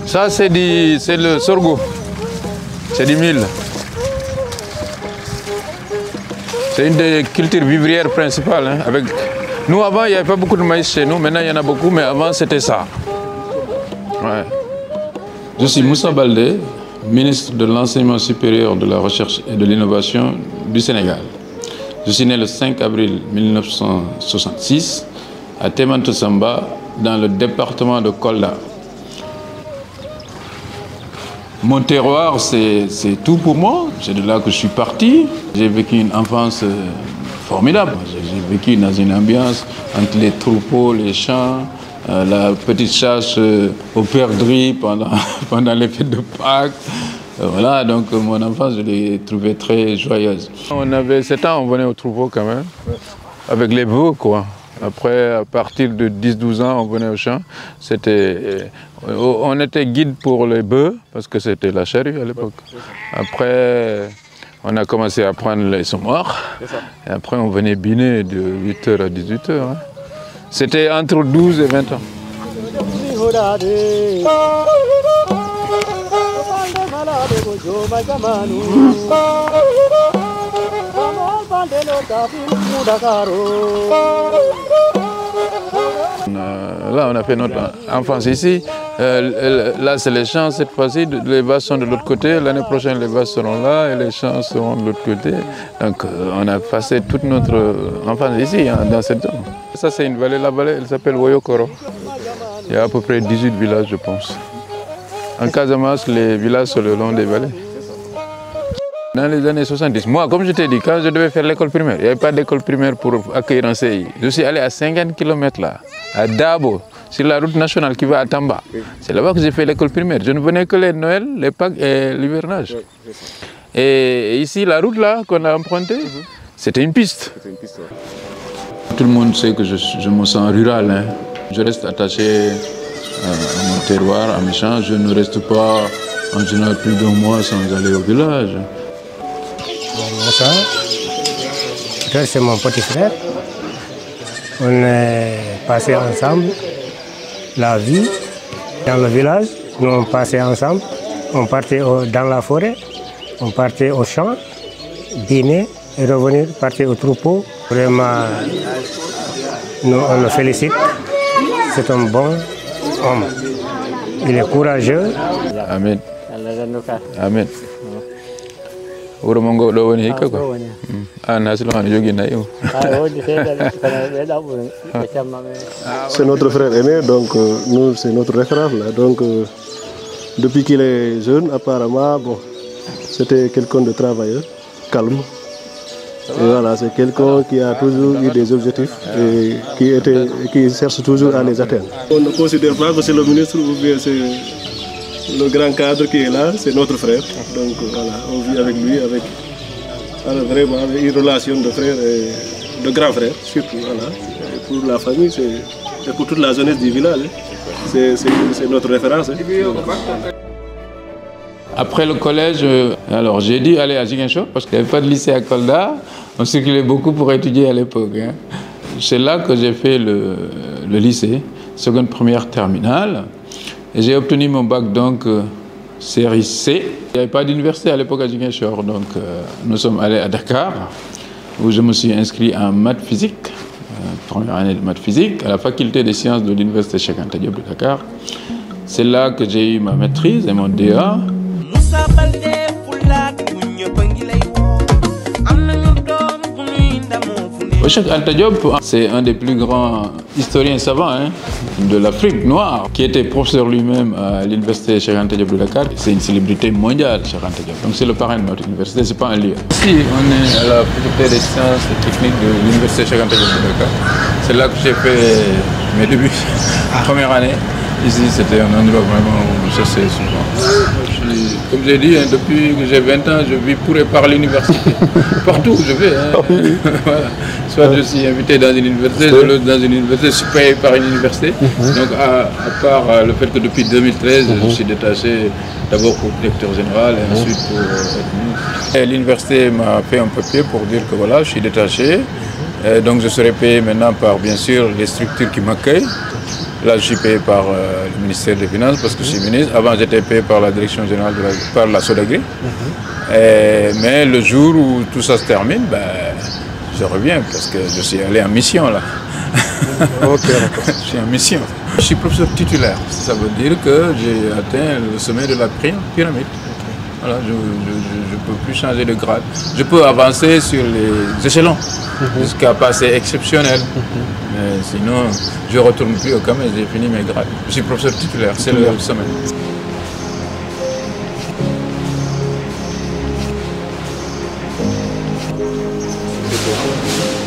Ça, c'est le sorgho. C'est du mil. C'est une des cultures vivrières principales. Hein, avec... Nous, avant, il n'y avait pas beaucoup de maïs chez nous. Maintenant, il y en a beaucoup, mais avant, c'était ça. Ouais. Je suis Moussa Baldé, ministre de l'Enseignement supérieur, de la Recherche et de l'Innovation du Sénégal. Je suis né le 5 avril 1966 à Témanto Samba, dans le département de Kolda. Mon terroir, c'est tout pour moi. C'est de là que je suis parti. J'ai vécu une enfance formidable. J'ai vécu dans une ambiance entre les troupeaux, les champs, la petite chasse aux perdrix pendant les fêtes de Pâques. Voilà, donc mon enfance, je l'ai trouvée très joyeuse. On avait 7 ans, on venait au troupeau quand même, avec les veaux, quoi. Après, à partir de 10-12 ans, on venait au champ. On était guide pour les bœufs, parce que c'était la charrue à l'époque. Après, on a commencé à prendre les semoirs. Et après, on venait biner de 8h à 18h. Hein. C'était entre 12 et 20 ans. Là, on a fait notre enfance ici. Là, c'est les champs cette fois-ci. Les vaches sont de l'autre côté. L'année prochaine, les vaches seront là et les champs seront de l'autre côté. Donc, on a passé toute notre enfance ici, hein, dans cette zone. Ça, c'est une vallée. La vallée, elle s'appelle Woyokoro. Il y a à peu près 18 villages, je pense. En Casamance, les villages sont le long des vallées. Dans les années 70, moi, comme je t'ai dit, quand je devais faire l'école primaire, il n'y avait pas d'école primaire pour accueillir un CI. Je suis allé à 50 km là, à Dabo, sur la route nationale qui va à Tamba. C'est là-bas que j'ai fait l'école primaire. Je ne venais que les Noël, les Pâques et l'hivernage. Et ici, la route là qu'on a empruntée, c'était une piste. Tout le monde sait que je me sens rural. Hein. Je reste attaché à mon terroir, à mes champs. Je ne reste pas en général plus d'un mois sans aller au village. C'est mon petit frère. On est passé ensemble la vie dans le village. Nous on passait ensemble. On partait dans la forêt, on partait au champ, dîner et revenir, partir au troupeau. Vraiment, nous on le félicite. C'est un bon homme. Il est courageux. Amen. Amen. Uromongo do woni hikka ko nasilo han jogi nayi o. C'est notre frère aîné, donc nous c'est notre référence là. Donc depuis qu'il est jeune, apparemment, bon, c'était quelqu'un de travailleur, calme. Et voilà, c'est quelqu'un qui a toujours eu des objectifs et qui cherche toujours à les atteindre. On ne considère pas que c'est le ministre ou bien c'est le grand cadre qui est là, c'est notre frère. Donc voilà, on vit avec lui, avec vraiment avec une relation de frère et de grand frère, surtout. Voilà. Et pour la famille, et pour toute la jeunesse du village, c'est notre référence. Hein. Après le collège, alors j'ai dû aller à Ziguinchor parce qu'il n'y avait pas de lycée à Kolda. On circulait beaucoup pour étudier à l'époque. Hein. C'est là que j'ai fait le lycée, seconde première terminale. Et j'ai obtenu mon bac donc série C. Il n'y avait pas d'université à l'époque à Ziguinchor, donc nous sommes allés à Dakar, où je me suis inscrit en maths physique, première année de maths physique, à la faculté des sciences de l'université Cheikh Anta Diop de Dakar. C'est là que j'ai eu ma maîtrise et mon DA. Cheikh Anta Diop, c'est un des plus grands historiens savants hein, de l'Afrique noire, qui était professeur lui-même à l'université Cheikh Anta Diop de Dakar. C'est une célébrité mondiale, Cheikh Anta Diop. Donc c'est le parrain de notre université, c'est pas un lieu. Ici, on est à la faculté des sciences et techniques de l'université Cheikh Anta Diop de Dakar. C'est là que j'ai fait mes débuts, première année. Ici, c'était un endroit vraiment où je cherchais souvent. Comme j'ai dit, hein, depuis que j'ai 20 ans, je vis pour et par l'université. Partout où je vais. Hein. Voilà. Soit je suis invité dans une université, dans une université, je suis payé par une université. Donc à part le fait que depuis 2013, je suis détaché d'abord pour directeur général et ensuite pour être ministre. L'université m'a fait un papier pour dire que voilà, je suis détaché Donc je serai payé maintenant par, bien sûr, les structures qui m'accueillent. Là, je suis payé par le ministère des Finances parce que je suis ministre. Avant, j'étais payé par la direction générale, par la Sodagri. Mais le jour où tout ça se termine, ben, je reviens parce que je suis allé en mission là. Ok, d'accord. Je suis en mission. Je suis professeur titulaire. Ça veut dire que j'ai atteint le sommet de la pyramide. Voilà, je ne peux plus changer de grade. Je peux avancer sur les échelons jusqu'à passer exceptionnel. Mais sinon, je ne retourne plus au Cameroun, j'ai fini mes grades. Je suis professeur titulaire, c'est le sommet.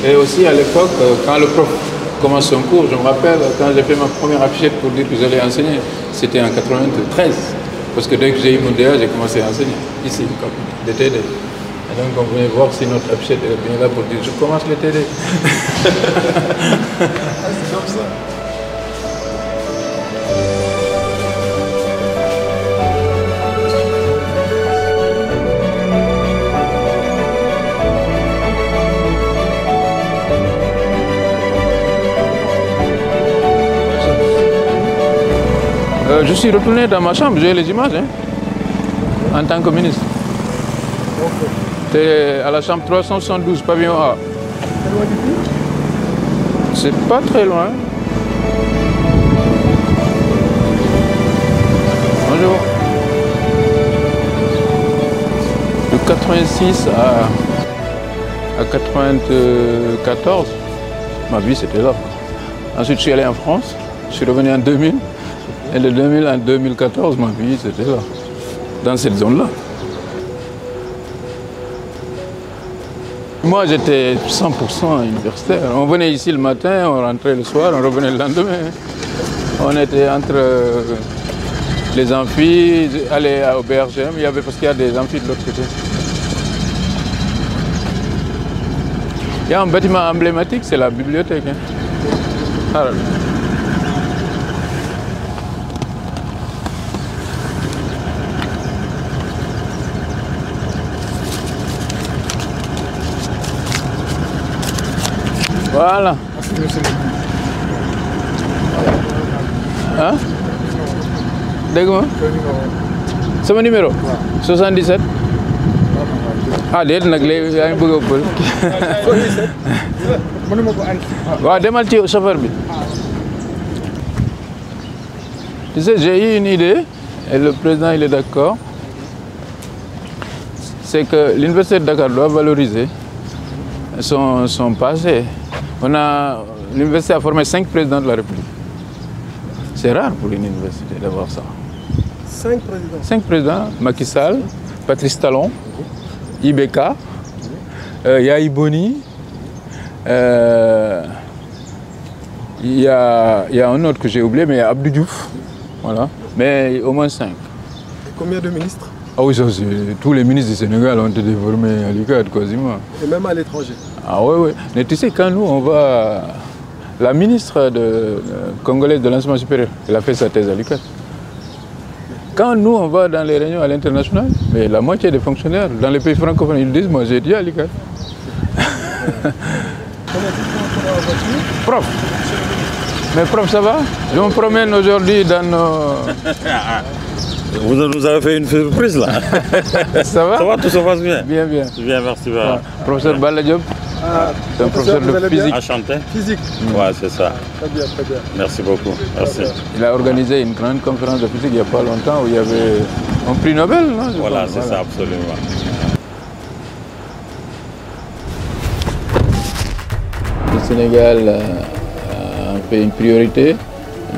Et aussi à l'époque, quand le prof commence son cours, je me rappelle quand j'ai fait ma première affichette pour dire que j'allais enseigner, c'était en 93. Parce que dès que j'ai eu mon DA, j'ai commencé à enseigner, ici, comme des TD. Et donc on venait voir si notre affichette est bien là pour dire je commence les TD. C'est comme ça. Je suis retourné dans ma chambre, j'ai les images, hein, en tant que ministre. C'était à la chambre 372, pavillon A. C'est pas très loin. Bonjour. De 86 à 94, ma vie c'était là. Ensuite je suis allé en France, je suis revenu en 2000. Et de 2000 à 2014, ma vie, c'était là, dans cette zone-là. Moi, j'étais 100% universitaire. On venait ici le matin, on rentrait le soir, on revenait le lendemain. On était entre les amphis, aller au BRGM, il y avait, parce qu'il y a des amphis de l'autre côté. Il y a un bâtiment emblématique, c'est la bibliothèque. Hein. Alors, voilà. Hein? Dégg-moi. C'est mon numéro? 77. Ah, déet nag léegi yaa ngi bëgg a bëri. waaw demal ci chauffeur bi. Tu sais, j'ai eu une idée et le président il est d'accord. C'est que l'université de Dakar doit valoriser son passé. L'université a formé 5 présidents de la République. C'est rare pour une université d'avoir ça. 5 présidents. 5 présidents, Macky Sall, Patrice Talon, IBK, Yahi Boni, il y a un autre que j'ai oublié, mais il y a Abdou Diouf. Voilà. Mais au moins 5. Et combien de ministres? Ah oui, ça, tous les ministres du Sénégal ont été formés à l'UCAD quasiment. Et même à l'étranger? Ah oui, oui. Mais tu sais, quand nous, on va... La ministre congolaise de l'enseignement supérieur, elle a fait sa thèse à l'UCAD. Quand nous, on va dans les réunions à l'international, mais la moitié des fonctionnaires dans les pays francophones, ils disent, moi j'ai étudié à l'UCAD. Prof. Mais prof, ça va? Je me promène aujourd'hui dans nos... Vous nous avez fait une surprise là. Ça va? Ça va, tout se passe bien? Bien, bien. Bien, merci. Ah, professeur Bala Diop, c'est un professeur de physique. Enchanté. Physique. Ouais, c'est ça. Très bien, très bien. Merci beaucoup. Merci. Il a organisé une grande conférence de physique il n'y a pas longtemps où il y avait un prix Nobel, non? Voilà, c'est ça, absolument. Le Sénégal a fait une priorité.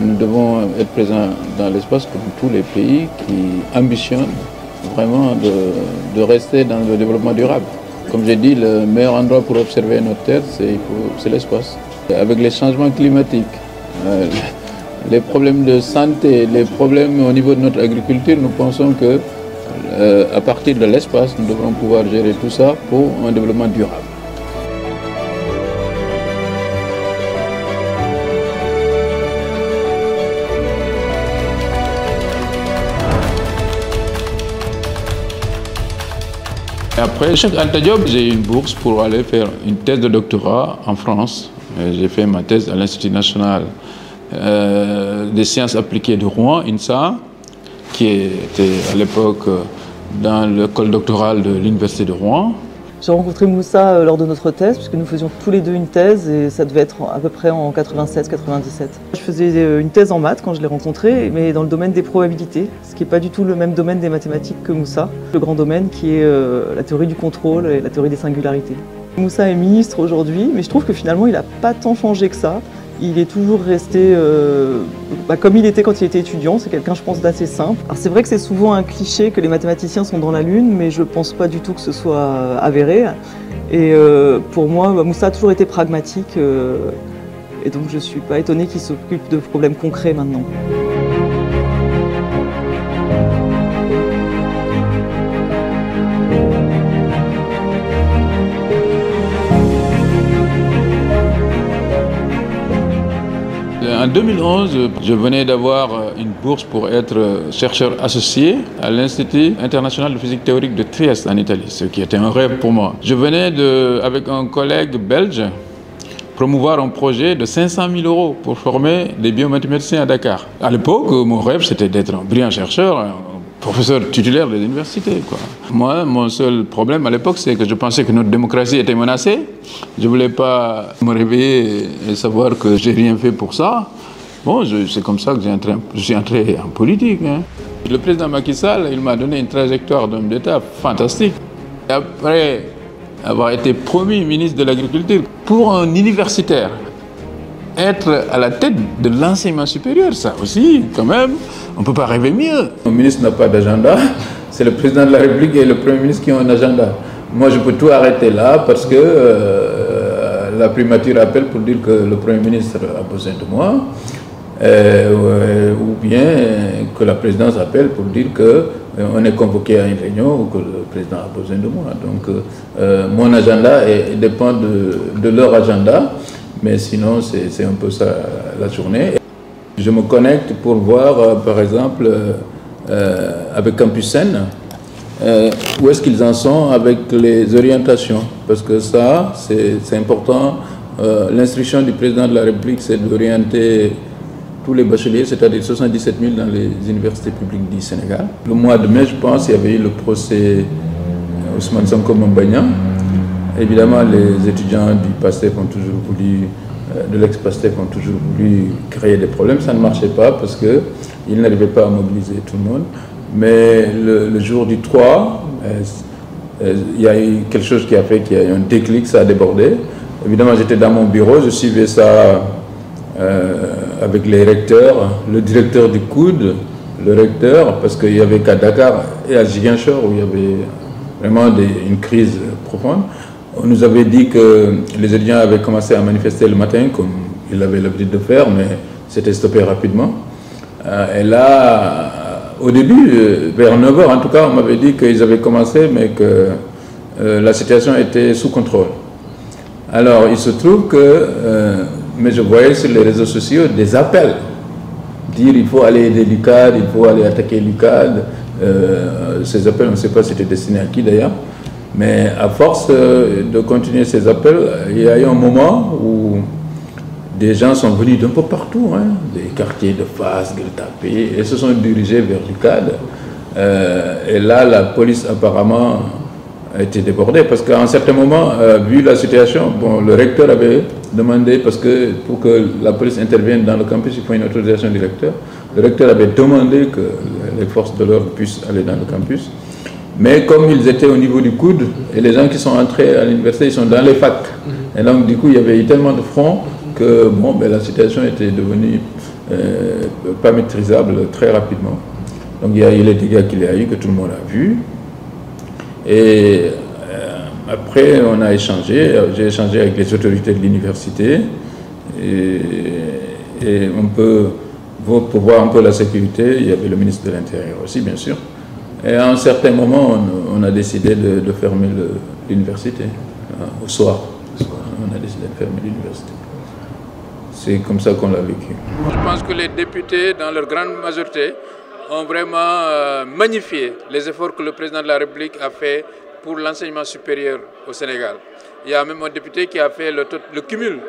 Nous devons être présents dans l'espace comme tous les pays qui ambitionnent vraiment de rester dans le développement durable. Comme j'ai dit, le meilleur endroit pour observer notre Terre, c'est l'espace. Avec les changements climatiques, les problèmes de santé, les problèmes au niveau de notre agriculture, nous pensons que à partir de l'espace, nous devrons pouvoir gérer tout ça pour un développement durable. Et après chaque Anta Diop, j'ai eu une bourse pour aller faire une thèse de doctorat en France. J'ai fait ma thèse à l'Institut national des sciences appliquées de Rouen, INSA, qui était à l'époque dans l'école doctorale de l'Université de Rouen. J'ai rencontré Moussa lors de notre thèse, puisque nous faisions tous les deux une thèse, et ça devait être à peu près en 96-97. Je faisais une thèse en maths quand je l'ai rencontré, mais dans le domaine des probabilités, ce qui n'est pas du tout le même domaine des mathématiques que Moussa. Le grand domaine qui est la théorie du contrôle et la théorie des singularités. Moussa est ministre aujourd'hui, mais je trouve que finalement il n'a pas tant changé que ça. Il est toujours resté comme il était quand il était étudiant, c'est quelqu'un je pense d'assez simple. Alors c'est vrai que c'est souvent un cliché que les mathématiciens sont dans la lune, mais je pense pas du tout que ce soit avéré. Et pour moi, Moussa a toujours été pragmatique, et donc je suis pas étonnée qu'il s'occupe de problèmes concrets maintenant. En 2011, je venais d'avoir une bourse pour être chercheur associé à l'Institut international de physique théorique de Trieste en Italie, ce qui était un rêve pour moi. Je venais avec un collègue belge promouvoir un projet de 500 000 € pour former des biomathématiciens à Dakar. À l'époque, mon rêve c'était d'être un brillant chercheur, un professeur titulaire de l'université. Moi, mon seul problème à l'époque, c'est que je pensais que notre démocratie était menacée. Je ne voulais pas me réveiller et savoir que j'ai rien fait pour ça. Bon, c'est comme ça que je suis entré en politique. Le président Macky Sall, il m'a donné une trajectoire d'homme d'État fantastique. Et après avoir été promu ministre de l'Agriculture, pour un universitaire, être à la tête de l'enseignement supérieur, ça aussi, quand même, on ne peut pas rêver mieux. Le ministre n'a pas d'agenda, c'est le président de la République et le Premier ministre qui ont un agenda. Moi, je peux tout arrêter là parce que la primature appelle pour dire que le Premier ministre a besoin de moi, ou bien que la présidence appelle pour dire qu'on est convoqué à une réunion ou que le président a besoin de moi. Donc, mon agenda dépend de leur agenda. Mais sinon, c'est un peu ça la journée. Je me connecte pour voir, par exemple, avec Campus Seine, où est-ce qu'ils en sont avec les orientations. Parce que ça, c'est important. L'instruction du président de la République, c'est d'orienter tous les bacheliers, c'est-à-dire 77 000 dans les universités publiques du Sénégal. Le mois de mai, je pense, il y avait eu le procès Ousmane Sonko Mambagna. Évidemment, les étudiants du PASTEF ont toujours voulu, de l'ex-PASTEF ont toujours voulu créer des problèmes. Ça ne marchait pas parce qu'ils n'arrivaient pas à mobiliser tout le monde. Mais le jour du 3, il y a eu quelque chose qui a fait qu'il y a eu un déclic, ça a débordé. Évidemment, j'étais dans mon bureau, je suivais ça avec les recteurs, le directeur du COUD, le recteur, parce qu'il n'y avait qu'à Dakar et à Ziguinchor où il y avait vraiment une crise profonde. On nous avait dit que les étudiants avaient commencé à manifester le matin, comme ils avaient l'habitude de faire, mais c'était stoppé rapidement. Et là, au début, vers 9 h en tout cas, on m'avait dit qu'ils avaient commencé, mais que la situation était sous contrôle. Alors, il se trouve que, mais je voyais sur les réseaux sociaux des appels, dire il faut aller aider l'UCAD, il faut aller attaquer l'UCAD. Ces appels, on ne sait pas si c'était destiné à qui d'ailleurs. Mais à force de continuer ces appels, il y a eu un moment où des gens sont venus d'un peu partout, des quartiers de Fass, Gueule-Tapée, et se sont dirigés vers l'UCAD. Et là, la police apparemment a été débordée, parce qu'à un certain moment, vu la situation, le recteur avait demandé, parce que pour que la police intervienne dans le campus, il faut une autorisation du recteur. Le recteur avait demandé que les forces de l'ordre puissent aller dans le campus. Mais comme ils étaient au niveau du coude, et les gens qui sont entrés à l'université, ils sont dans les facs. Et donc, du coup, il y avait eu tellement de fronts que la situation était devenue pas maîtrisable très rapidement. Donc, il y a eu les dégâts qu'il y a eu, que tout le monde a vu. Et après, on a échangé. J'ai échangé avec les autorités de l'université. Et on peut, pour voir un peu la sécurité, il y avait le ministre de l'Intérieur aussi, bien sûr. Et à un certain moment, on a décidé de fermer l'université, au soir. On a décidé de fermer l'université. C'est comme ça qu'on l'a vécu. Je pense que les députés, dans leur grande majorité, ont vraiment magnifié les efforts que le président de la République a fait pour l'enseignement supérieur au Sénégal. Il y a même un député qui a fait le cumul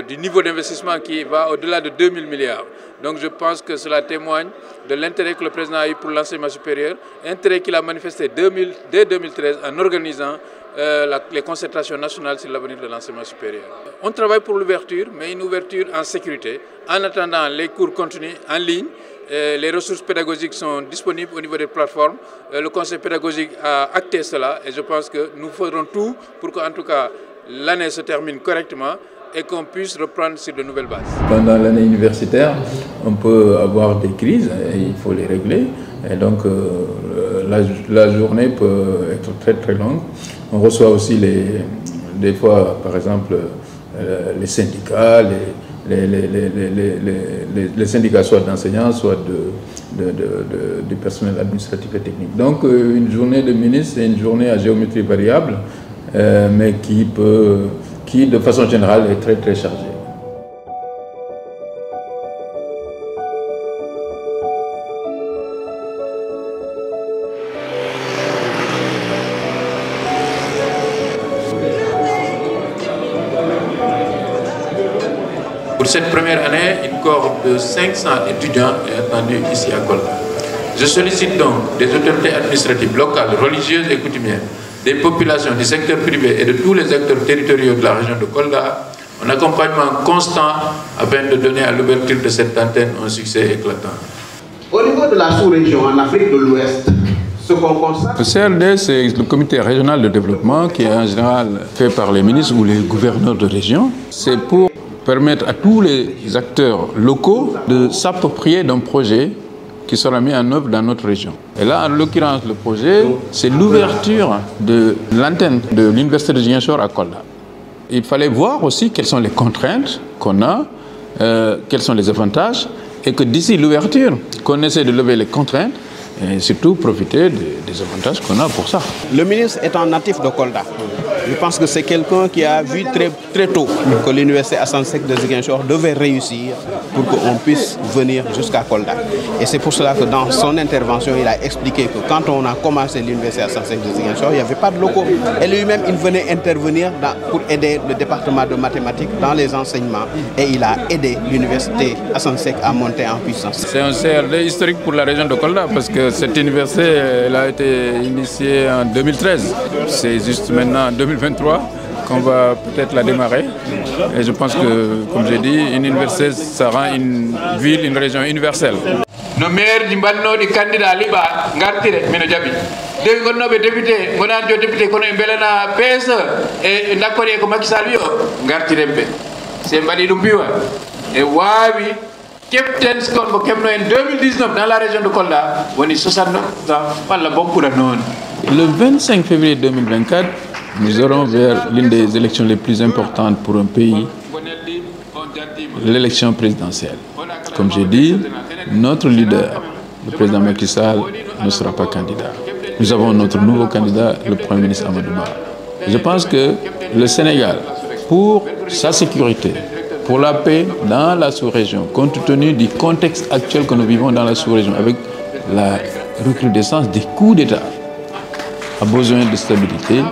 du niveau d'investissement qui va au-delà de 2000 milliards. Donc je pense que cela témoigne de l'intérêt que le président a eu pour l'enseignement supérieur, intérêt qu'il a manifesté dès 2013 en organisant les concertations nationales sur l'avenir de l'enseignement supérieur. On travaille pour l'ouverture, mais une ouverture en sécurité, en attendant les cours continus en ligne. Les ressources pédagogiques sont disponibles au niveau des plateformes. Le conseil pédagogique a acté cela et je pense que nous ferons tout pour qu'en tout cas l'année se termine correctement et qu'on puisse reprendre sur de nouvelles bases. Pendant l'année universitaire, on peut avoir des crises et il faut les régler. Et donc la journée peut être très très longue. On reçoit aussi des fois, par exemple, les syndicats, les syndicats soit d'enseignants, soit du personnel administratif et technique. Donc une journée de ministre, c'est une journée à géométrie variable, mais qui de façon générale est très très chargée. Pour cette première année, une cohorte de 500 étudiants est attendue ici à Kolda. Je sollicite donc des autorités administratives locales, religieuses et coutumières, des populations du secteur privé et de tous les acteurs territoriaux de la région de Kolda, un accompagnement constant afin de donner à l'ouverture de cette antenne un succès éclatant. Au niveau de la sous-région, en Afrique de l'Ouest, ce qu'on constate... Le CRD, c'est le comité régional de développement qui est en général fait par les ministres ou les gouverneurs de région. C'est pour permettre à tous les acteurs locaux de s'approprier d'un projet qui sera mis en œuvre dans notre région. Et là, en l'occurrence, le projet, c'est l'ouverture de l'antenne de l'Université de Ziguinchor à Kolda. Il fallait voir aussi quelles sont les contraintes qu'on a, quels sont les avantages, et que d'ici l'ouverture, qu'on essaie de lever les contraintes, et surtout profiter des avantages qu'on a pour ça. Le ministre est un natif de Kolda. Je pense que c'est quelqu'un qui a vu très tôt que l'université Assane Seck de Ziguinchor devait réussir pour qu'on puisse venir jusqu'à Kolda. Et c'est pour cela que dans son intervention, il a expliqué que quand on a commencé l'université Assane Seck de Ziguinchor, il n'y avait pas de locaux. Et lui-même, il venait intervenir pour aider le département de mathématiques dans les enseignements. Et il a aidé l'université Assane Seck à monter en puissance. C'est un CRD historique pour la région de Kolda parce que cette université elle a été initiée en 2013. C'est juste maintenant en 2023 qu'on va peut-être la démarrer. Et je pense que, comme j'ai dit, une université, ça rend une ville, une région universelle. No maire di banno di candidat liba ngartire mino jabi de gonnobe député gonan jo député kono e belana PSE e nakori ko Macky Sall yo ngartirembe c'est mbadi dum biwa e wawi Captain Scott en 2019 dans la région de Kolda, on est 69 ans. Le 25 février 2024, nous aurons vers l'une des élections les plus importantes pour un pays, l'élection présidentielle. Comme j'ai dit, notre leader, le président Macky Sall, ne sera pas candidat. Nous avons notre nouveau candidat, le Premier ministre Amadou Ba. Je pense que le Sénégal, pour sa sécurité, pour la paix dans la sous-région, compte tenu du contexte actuel que nous vivons dans la sous-région, avec la recrudescence des coups d'État, a besoin de stabilité.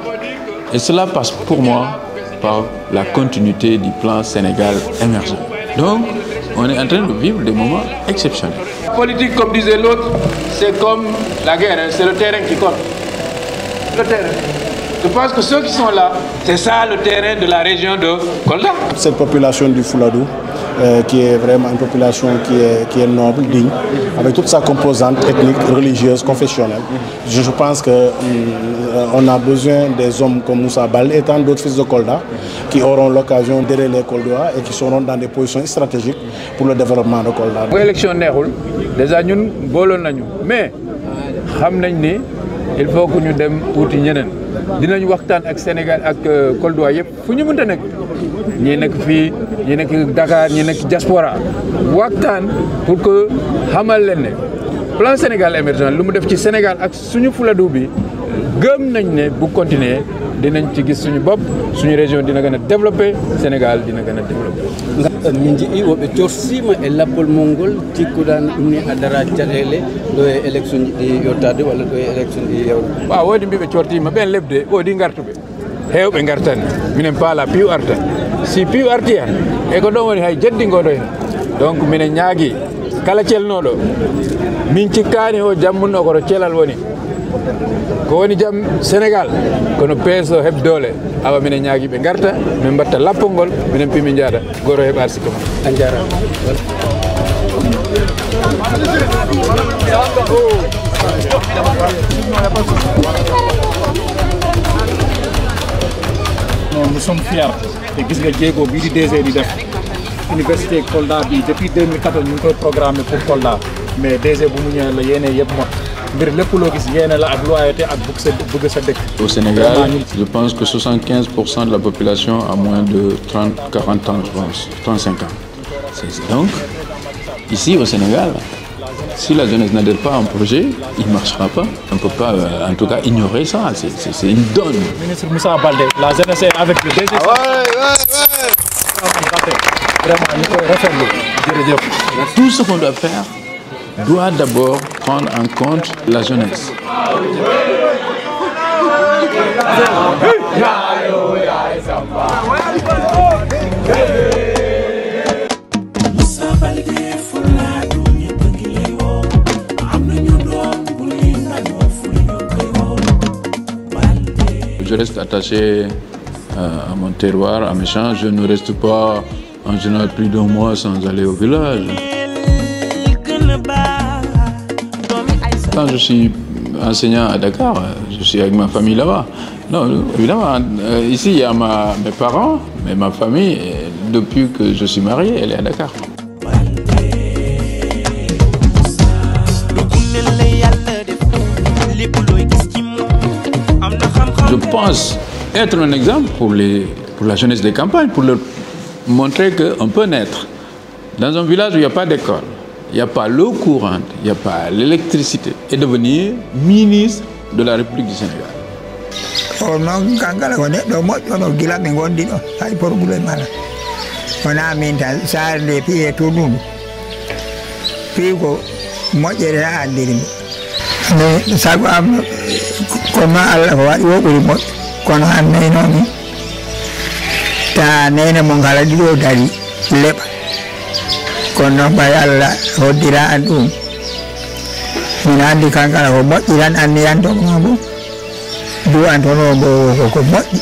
Et cela passe pour moi par la continuité du plan Sénégal émergent. Donc, on est en train de vivre des moments exceptionnels. La politique, comme disait l'autre, c'est comme la guerre, c'est le terrain qui compte. Le terrain. Je pense que ceux qui sont là, c'est ça le terrain de la région de Kolda. Cette population du Fouladou, qui est vraiment une population qui est noble, digne, avec toute sa composante ethnique, religieuse, confessionnelle. Je pense qu'on a besoin des hommes comme Moussa Bal et tant d'autres fils de Kolda qui auront l'occasion d'aider les Koldois et qui seront dans des positions stratégiques pour le développement de Kolda. L'élection neexul déjà ñun booloon nañu mais xam nañ ni il faut que ñu dem wuti ñeneen dinañ waxtaan ak Sénégal ak Koldois yëpp fu ñu mënta nekk ñi nekk fii ñi nekk Dakar ñi nekk diaspora waxtaan pour que xamal leen ne plan Sénégal émergent lu mu def ci Sénégal ak suñu Fouladou bi gëm nañ ne bu continuer dinañ ci gis suñu bopp suñu région dina gën a développé Sénégal dina gën a développé. min jiɗɗi woɓe corsima e lappol mongol cikkuɗan ɗum ni adara caɗele ɗo e élection ji ɗi yottade walla ɗo e élection ɗi yewde. waaw woodi mbiɓe cortima ɓen lebde woodi gartuɓe heewɓe gartan minen paala piiw arta si piiw arti han e ko ɗon woni hay jeddi ngoɗo hen donc minen ñaagui kala celnoɗo min cikkani o jammunɗo koto celal woni ko woni jaam Sénégal kono peeso hebdole awa minen ñaagui ɓe garta min mbatta lappol ngol minen pimi jaada goto heɓ arsika ma a jarama. Nous sommes fiers de gis nga jéego bii di DG di def université Kolda bi depuis 2014 ñu ngi koy programmé pour Kolda mais DG bu mu ñëwee la yéene yëpp mot mbir lépp loo gis yéene la ak loyauté ak bëgg sa dëkk. Au Sénégal, je pense que 75% de la population a moins de 40 ans, je pense, 35 ans. Donc, ici au Sénégal, si la jeunesse n'adhère pas à un projet, il ne marchera pas. On ne peut pas, en tout cas, ignorer ça. C'est une donne. Ministre Moussa Baldé, la jeunesse est avec le DG. Tout ce qu'on doit faire doit d'abord prendre en compte la jeunesse. Je reste attaché à mon terroir, à mes champs. Je ne reste pas en général plus d'un mois sans aller au village. Quand je suis enseignant à Dakar, je suis avec ma famille là-bas. Non, évidemment, ici il y a mes parents, mais ma famille, depuis que je suis marié, elle est à Dakar. Je pense être un exemple pour la jeunesse des campagnes, pour leur montrer qu'on peut naître dans un village où il n'y a pas d'école, il n'y a pas l'eau courante, il n'y a pas l'électricité, et devenir ministre de la République du Sénégal. kono Allah ko waɗi wo ɓuri moƴƴo kono han naynomi ta nene mo ngala ɗiɗo dari leɓa kono noon ɓay Allah hoddira an ɗum min andi kankala ko moƴƴi tan anniyantoɓa bo du an toon o bo koko moƴƴi